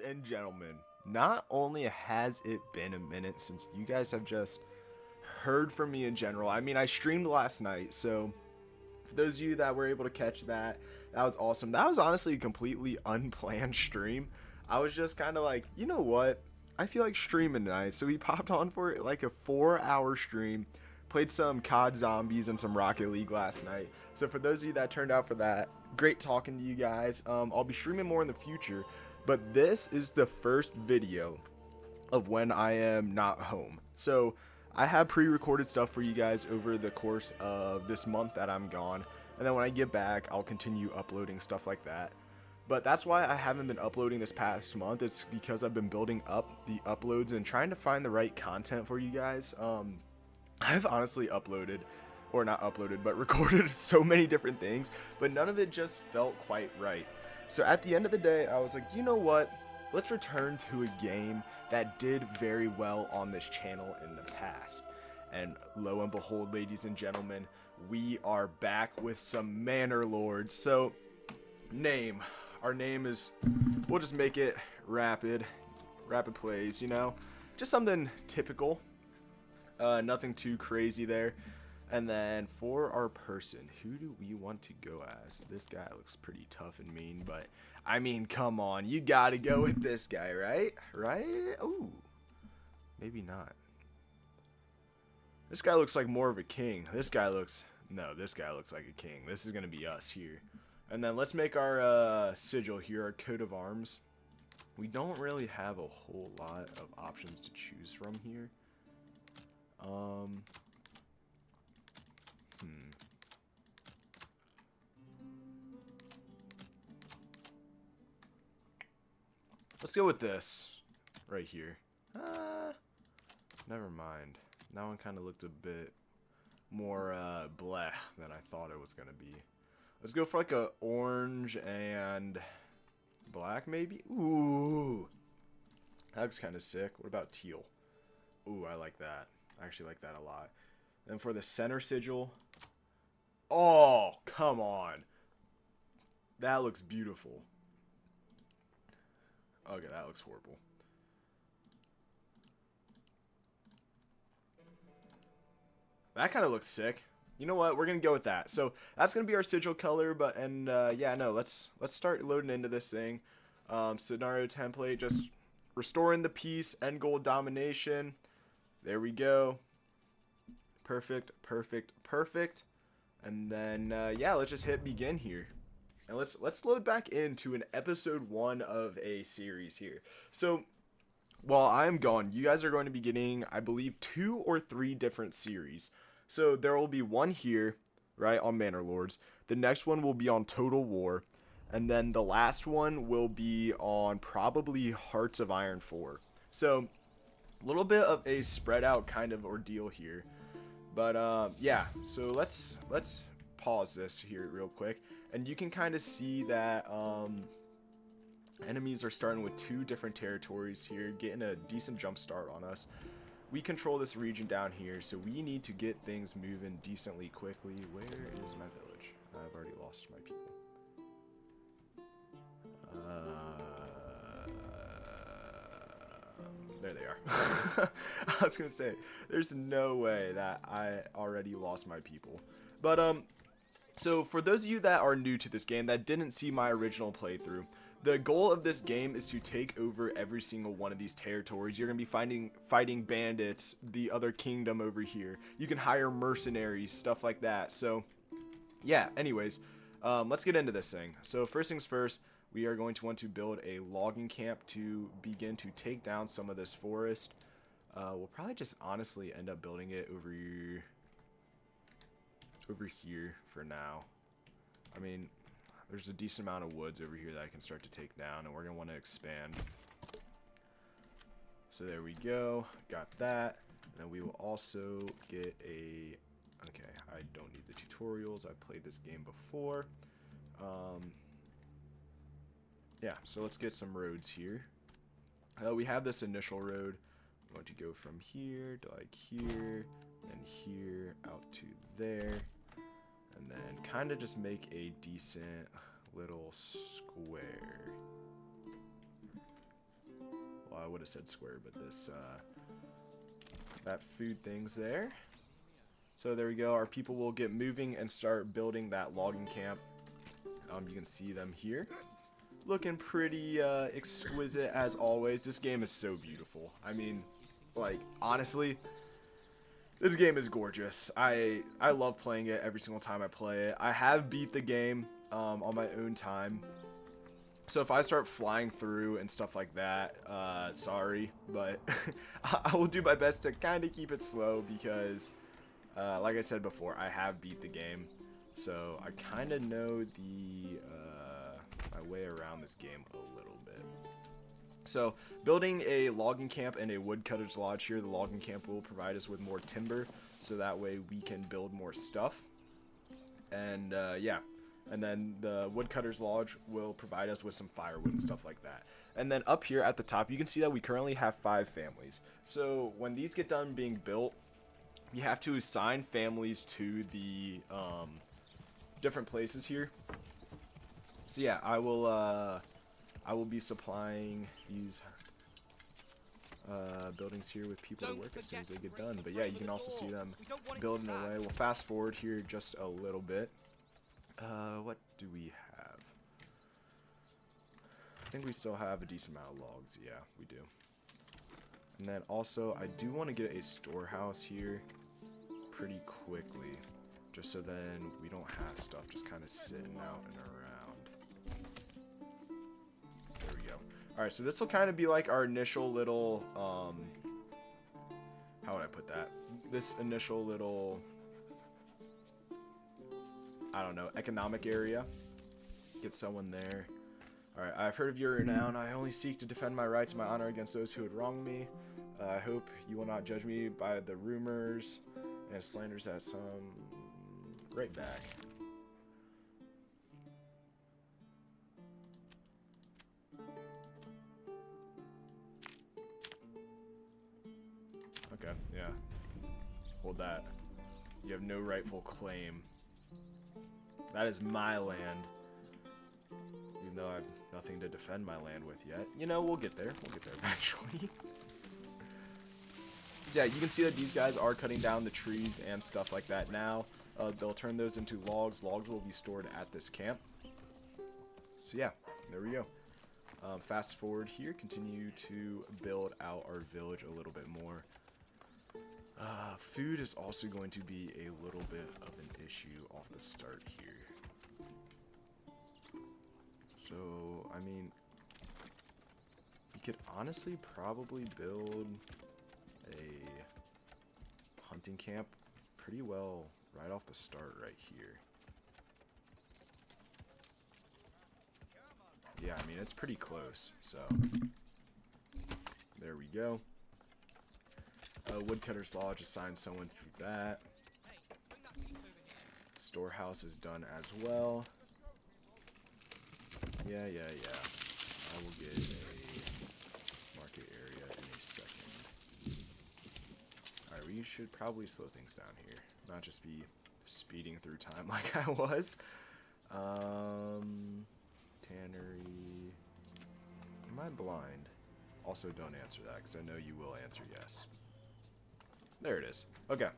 and gentlemen, not only has it been a minute since you guys have just heard from me in general. I mean, I streamed last night, so for those of you that were able to catch that, that was awesome. That was honestly a completely unplanned stream. I was just kind of like, you know what? I feel like streaming tonight, so we popped on for like a 4-hour stream. Played some COD Zombies and some Rocket League last night. So for those of you that turned out for that, great talking to you guys. I'll be streaming more in the future, but this is the first video of when I am not home. So I have pre-recorded stuff for you guys over the course of this month that I'm gone, and then when I get back, I'll continue uploading stuff like that. But that's why I haven't been uploading this past month. It's because I've been building up the uploads and trying to find the right content for you guys. I've honestly uploaded, or not uploaded, but recorded so many different things, but none of it just felt quite right. So at the end of the day, I was like, you know what? Let's return to a game that did very well on this channel in the past. And lo and behold, ladies and gentlemen, we are back with some Manor Lords. So, name. Our name is, we'll just make it rapid plays, you know? Just something typical. Nothing too crazy there. And then for our person, who do we want to go as? This guy looks pretty tough and mean, but I mean, come on, you gotta go with this guy, right? Right? Ooh, maybe not. This guy looks like more of a king. This guy looks like a king. This is gonna be us here. And then let's make our sigil here, our coat of arms. We don't really have a whole lot of options to choose from here. Let's go with this right here. Never mind. That one kind of looked a bit more bleh than I thought it was gonna be. Let's go for like a orange and black, maybe. Ooh, that looks kind of sick. What about teal? Ooh, I like that. I actually like that a lot. And for the center sigil, oh, come on. That looks beautiful. Okay, that looks horrible. That kind of looks sick. You know what? We're gonna go with that. So that's gonna be our sigil color. But yeah, no. Let's start loading into this thing. Scenario template, just restoring the peace, end goal domination. There we go. Perfect, perfect, perfect. And then yeah, let's just hit begin here. And let's load back into an episode 1 of a series here. So while I'm gone, you guys are going to be getting, I believe, 2 or 3 different series. So there will be one here, right, on Manor Lords. The next one will be on Total War. And then the last one will be on probably Hearts of Iron 4. So a little bit of a spread out kind of ordeal here. But yeah, so let's pause this here real quick. And you can kind of see that enemies are starting with 2 different territories here, getting a decent jump start on us. We control this region down here, so we need to get things moving decently quickly. Where is my village? I've already lost my people. There they are. I was gonna say, there's no way that I already lost my people. But so for those of you that are new to this game that didn't see my original playthrough, the goal of this game is to take over every single one of these territories. You're going to be fighting bandits, the other kingdom over here. You can hire mercenaries, stuff like that. So yeah, anyways, let's get into this thing. So first things first, we are going to want to build a logging camp to begin to take down some of this forest. We'll probably just honestly end up building it over here for now. I mean, there's a decent amount of woods over here that I can start to take down, and we're going to want to expand. So there we go. Got that. And then we will also get a... Okay, I don't need the tutorials. I've played this game before. Yeah, so let's get some roads here. We have this initial road. I'm going to go from here to like here, and here out to there. And then kind of just make a decent little square. I would have said square, but this, that food thing's there. So there we go. Our people will get moving and start building that logging camp. You can see them here. Looking pretty exquisite as always. This game is so beautiful. I mean, like, honestly, this game is gorgeous. I love playing it every single time I play it. I have beat the game on my own time. So if I start flying through and stuff like that, sorry, but I will do my best to kind of keep it slow because, like I said before, I have beat the game. So I kind of know the my way around this game a little bit. So building a logging camp and a woodcutter's lodge here, the logging camp will provide us with more timber, so that way we can build more stuff. And yeah. And then the woodcutter's lodge will provide us with some firewood and stuff like that. And then up here at the top, you can see that we currently have 5 families. So when these get done being built, you have to assign families to the different places here. So yeah, I will be supplying these buildings here with people to work as soon as they get done. But yeah, you can also see them building away. We'll fast forward here just a little bit. What do we have? I think we still have a decent amount of logs. Yeah, we do. And then also, I do want to get a storehouse here pretty quickly, just so then we don't have stuff just kind of sitting out and around. There we go. Alright, so this will kind of be like our initial little, how would I put that? This initial little, I don't know, economic area. Get someone there. Alright, I've heard of your renown. I only seek to defend my rights and my honor against those who would wrong me. I hope you will not judge me by the rumors and slanders that some... Right back. Okay, yeah. Hold that. You have no rightful claim. That is my land. Even though I have nothing to defend my land with yet. You know, we'll get there. We'll get there eventually. So yeah, you can see that these guys are cutting down the trees and stuff like that now. They'll turn those into logs. Logs will be stored at this camp. So yeah, there we go. Fast forward here. Continue to build out our village a little bit more. Food is also going to be a little bit of an issue off the start here. So, I mean, you could honestly probably build a hunting camp pretty well right off the start right here. Yeah, I mean, it's pretty close, so there we go. Woodcutter's Lodge, assign someone for that. Storehouse is done as well. Yeah. I will get a market area in a second. Alright, we should probably slow things down here. Not just be speeding through time like I was. Tannery. Am I blind? Also, don't answer that, because I know you will answer yes. There it is. Okay.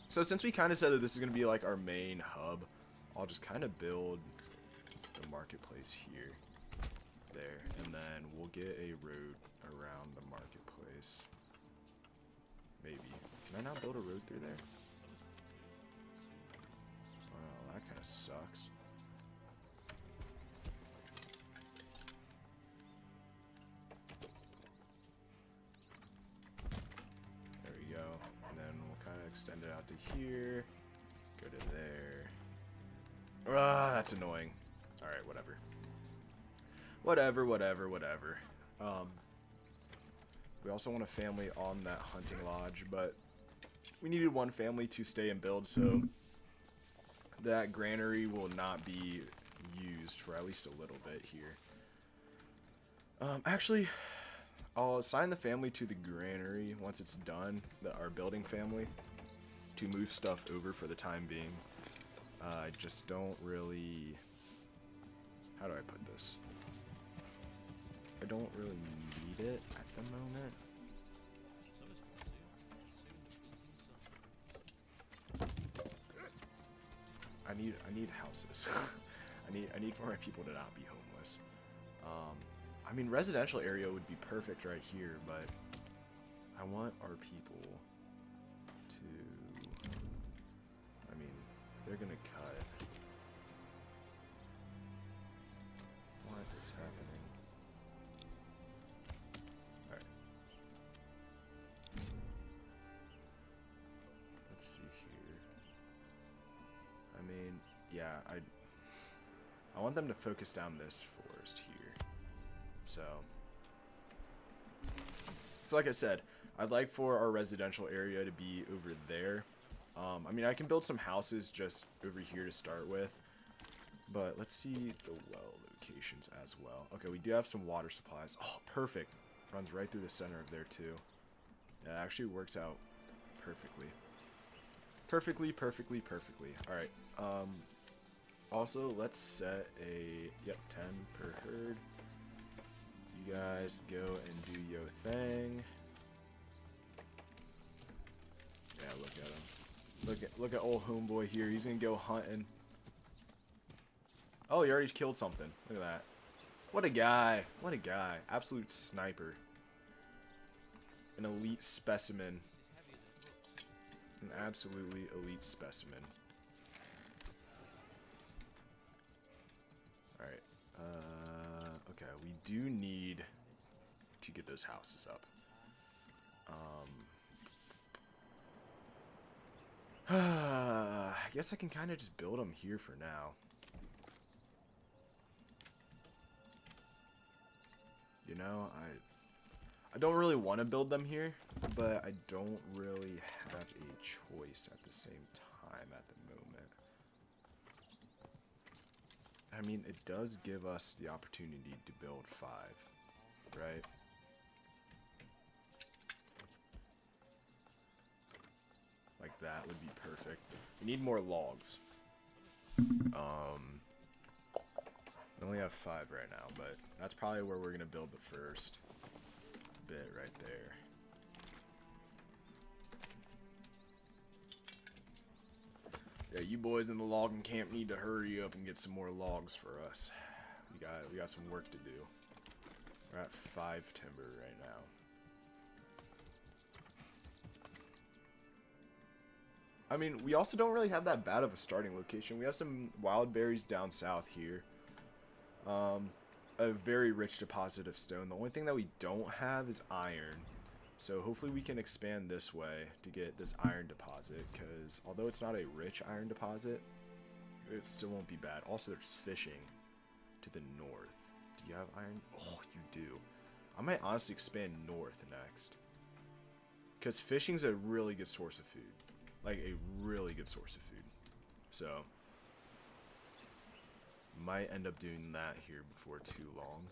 So since we kind of said that this is going to be like our main hub, I'll just kind of build the marketplace here. There. And then we'll get a road around the marketplace. Maybe. Can I not build a road through there? Well, that kind of sucks. There we go. And then we'll kind of extend it out to here. Go to there. Ah, that's annoying. Alright, whatever. Whatever. We also want a family on that hunting lodge, but we needed one family to stay and build, so that granary will not be used for at least a little bit here. Actually, I'll assign the family to the granary once it's done, our building family, to move stuff over for the time being. I just don't really... How do I put this? I don't really need it at the moment. I need houses. I need for my people to not be homeless. I mean, residential area would be perfect right here, but I want our people to. I mean, they're gonna cut. What is happening? All right. Let's see here. I mean, yeah, I want them to focus down this forest here. So, it's like I said, I'd like for our residential area to be over there. I mean, I can build some houses just over here to start with, but let's see the well locations as well. Okay, we do have some water supplies. Oh, perfect. Runs right through the center of there too. That actually works out perfectly. Perfectly. All right. Also, let's set a 10 per herd. You guys go and do your thing. Yeah, look at him. Look at old homeboy here. He's gonna go hunting. Oh, he already killed something. Look at that. What a guy. What a guy. Absolute sniper. An elite specimen. An absolutely elite specimen. Alright. Okay, we do need to get those houses up. I guess I can kind of just build them here for now. You know, I don't really want to build them here, but I don't really have a choice at the same time at the moment. I mean, it does give us the opportunity to build 5, right? Like that would be perfect. We need more logs. We only have 5 right now, but that's probably where we're gonna build the first bit right there. Yeah, you boys in the logging camp need to hurry up and get some more logs for us. We got some work to do. We're at 5 timber right now. I mean, we also don't really have that bad of a starting location. We have some wild berries down south here. A very rich deposit of stone. The only thing that we don't have is iron. So hopefully we can expand this way to get this iron deposit, because although it's not a rich iron deposit, it still won't be bad. Also, there's fishing to the north. Do you have iron? Oh, you do. I might honestly expand north next, because fishing's a really good source of food. Like, a really good source of food. So, might end up doing that here before too long.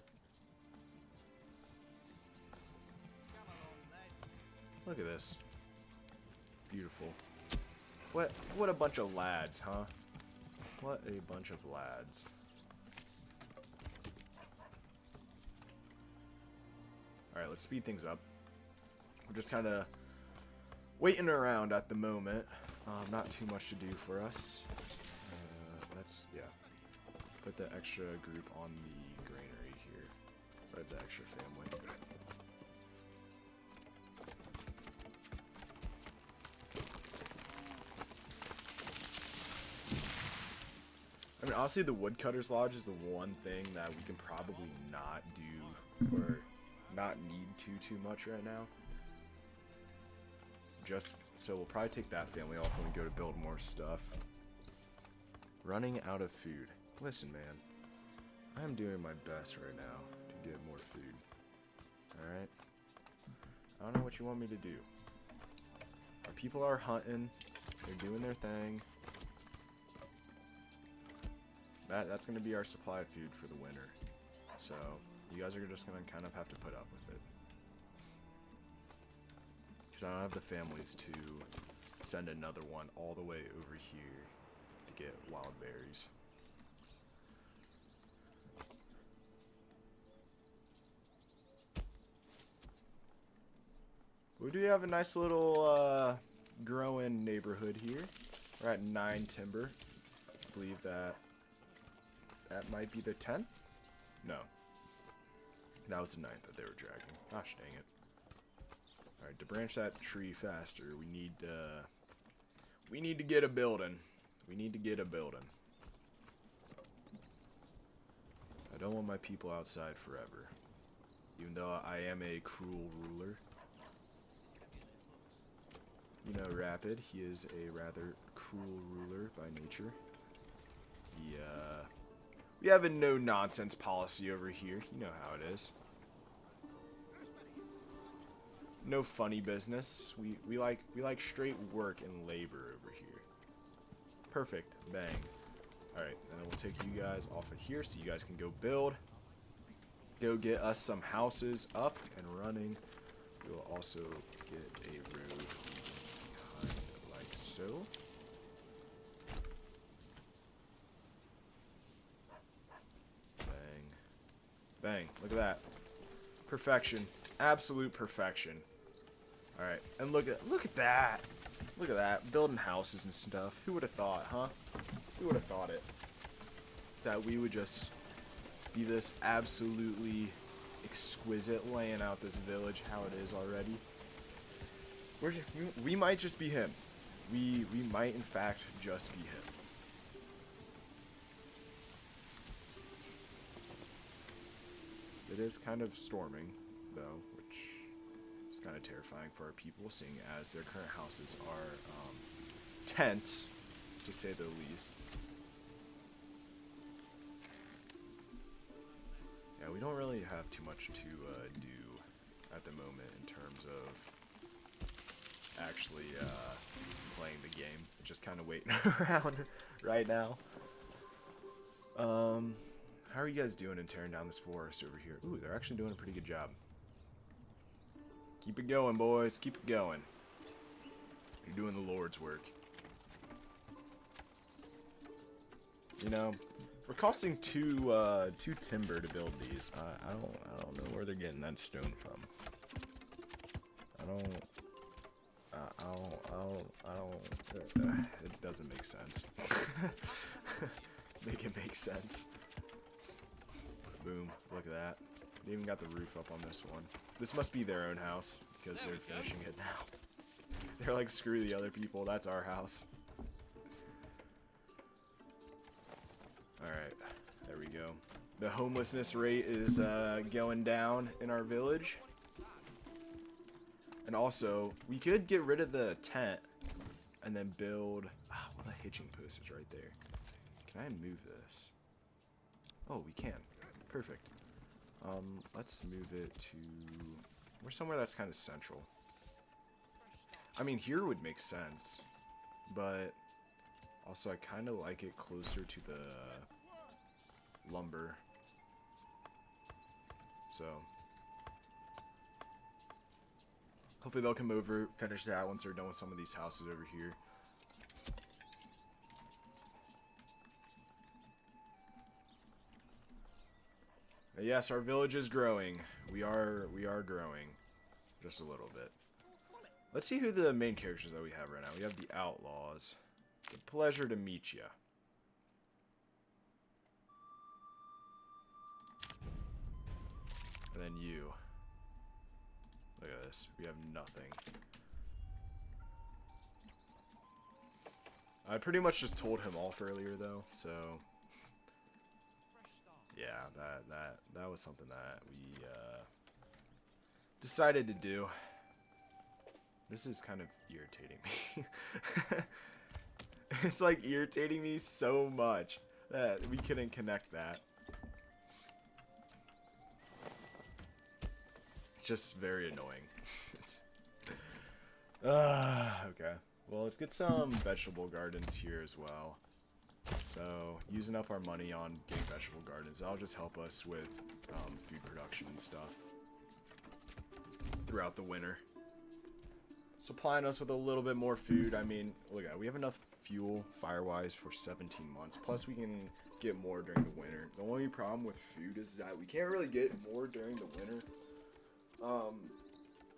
Look at this. Beautiful. What a bunch of lads, huh? What a bunch of lads. Alright, let's speed things up. We're just kind of waiting around at the moment. Not too much to do for us. Let's, yeah. Put the extra group on the granary here. Right, the extra family. I mean, honestly, the Woodcutter's Lodge is the one thing that we can probably not do, or not need too much right now. Just, so we'll probably take that family off when we go to build more stuff. Running out of food. Listen, man. I am doing my best right now to get more food. Alright? I don't know what you want me to do. Our people are hunting. They're doing their thing. That's going to be our supply of food for the winter. So, you guys are just going to kind of have to put up with it. Because I don't have the families to send another one all the way over here to get wild berries. We do have a nice little growing neighborhood here. We're at 9 timber. I believe that might be the 10th? No. That was the 9th that they were dragging. Gosh dang it. Alright, to branch that tree faster, we need to get a building. We need to get a building. I don't want my people outside forever. Even though I am a cruel ruler. You know Rapid, he is a rather cruel ruler by nature. We have a no-nonsense policy over here. You know how it is. No funny business. We like straight work and labor over here. Perfect. Bang. Alright, then we'll take you guys off of here so you guys can go build. Go get us some houses up and running. We'll also get a road behind like so. Bang. Bang. Look at that. Perfection. Absolute perfection. Alright, and look at that. Look at that. Building houses and stuff. Who would have thought, huh? Who would have thought it? That we would just be this absolutely exquisite laying out this village how it is already. We might just be him. We might in fact just be him. It is kind of storming though, which is kind of terrifying for our people, seeing as their current houses are tents, to say the least. Yeah, we don't really have too much to do at the moment in terms of actually playing the game. Just kind of waiting around right now. How are you guys doing in tearing down this forest over here? Ooh, they're actually doing a pretty good job. Keep it going, boys. Keep it going. You're doing the Lord's work. You know, we're costing two timber to build these. I don't know where they're getting that stone from. It doesn't make sense. Make it make sense. Boom, look at that. They even got the roof up on this one. This must be their own house, because they're finishing it now. They're like, screw the other people, that's our house. Alright, there we go. The homelessness rate is going down in our village. And also, we could get rid of the tent and then build... Oh, well, the hitching post is right there. Can I move this? Oh, we can. Perfect. Let's move it to... We're somewhere that's kind of central. I mean, here would make sense. But also, I kind of like it closer to the lumber. So... hopefully they'll come over, finish that once they're done with some of these houses over here. But yes, our village is growing. We are growing. Just a little bit. Let's see who the main characters that we have right now. We have the Outlaws. It's a pleasure to meet ya. And then you. Look at this. We have nothing. I pretty much just told him off earlier though, so yeah, that was something that we decided to do. This is kind of irritating me. It's like irritating me so much that we couldn't connect that. It's just very annoying. Okay. Well, let's get some vegetable gardens here as well. So, using up our money on getting vegetable gardens, that'll just help us with food production and stuff throughout the winter. Supplying us with a little bit more food. I mean, look at, we have enough fuel fire-wise for 17 months. Plus, we can get more during the winter. The only problem with food is that we can't really get more during the winter.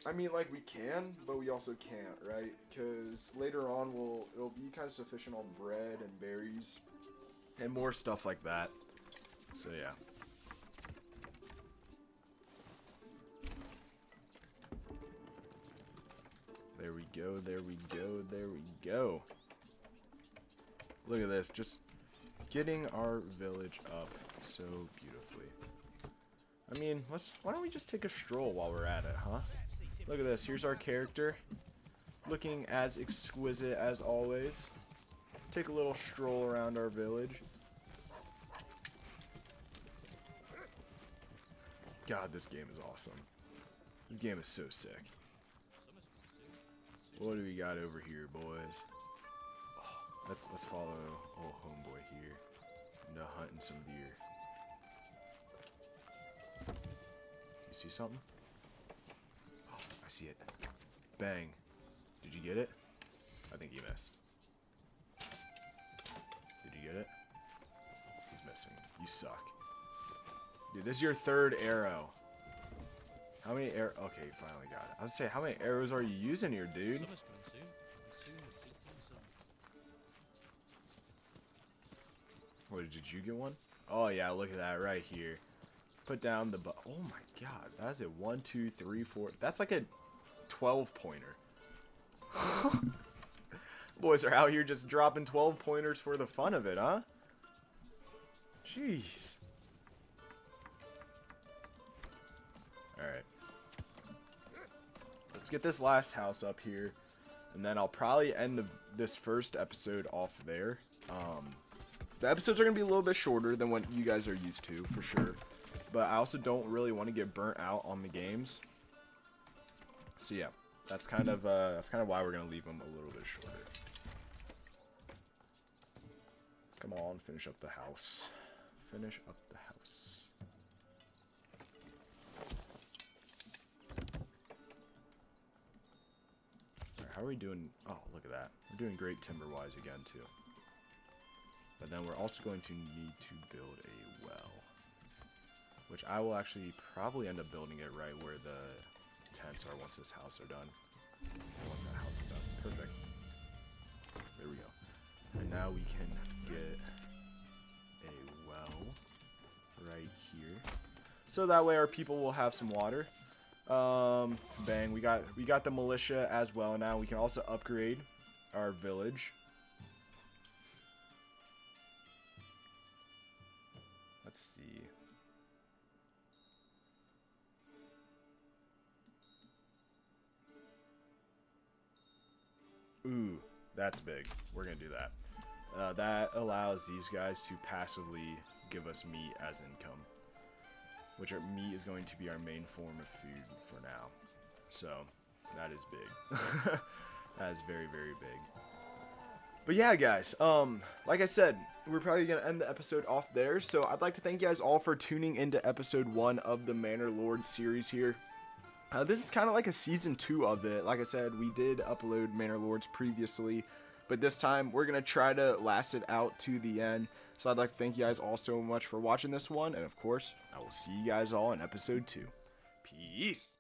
I mean, like, we can, but we also can't, right? Because later on, it'll be kind of sufficient on bread and berries and more stuff like that. So, yeah. There we go, there we go, there we go. Look at this, just getting our village up so beautifully. I mean, why don't we just take a stroll while we're at it, huh? Look at this, here's our character. Looking as exquisite as always. Take a little stroll around our village. God, this game is awesome. This game is so sick. What do we got over here, boys? Oh, let's follow old homeboy here. No hunting some deer. You see something? Oh, I see it. Bang. Did you get it? I think you missed. Did you get it? He's missing. You suck. Dude, this is your third arrow. How many arrows? Okay, you finally got it. I was gonna say, how many arrows are you using here, dude? What, did you get one? Oh, yeah, look at that right here. Put down the oh my god, that's it. 1, 2, 3, 4. That's like a 12-pointer. Boys are out here just dropping 12-pointers for the fun of it, huh? Jeez. Alright. Let's get this last house up here. And then I'll probably end this first episode off there. The episodes are going to be a little bit shorter than what you guys are used to, for sure. But I also don't really want to get burnt out on the games. So yeah, that's kind of why we're going to leave them a little bit shorter. Come on, finish up the house. Finish up the house. Alright, how are we doing? Oh, look at that. We're doing great timber-wise again, too. But then we're also going to need to build a well. Which I will actually probably end up building it right where the tents are once this house are done. Once that house is done. Perfect. There we go. And now we can get a well right here. So that way our people will have some water. Bang. We got the militia as well now. We can also upgrade our village. Let's see. Ooh, that's big. We're gonna do that. That allows these guys to passively give us meat as income. Which meat is going to be our main form of food for now. So, that is big. That is very, very big. But yeah, guys, like I said, we're probably going to end the episode off there. So I'd like to thank you guys all for tuning into episode 1 of the Manor Lord series here. This is kind of like a season 2 of it. Like I said, we did upload Manor Lords previously, but this time we're going to try to last it out to the end. So I'd like to thank you guys all so much for watching this one. And of course, I will see you guys all in episode 2. Peace.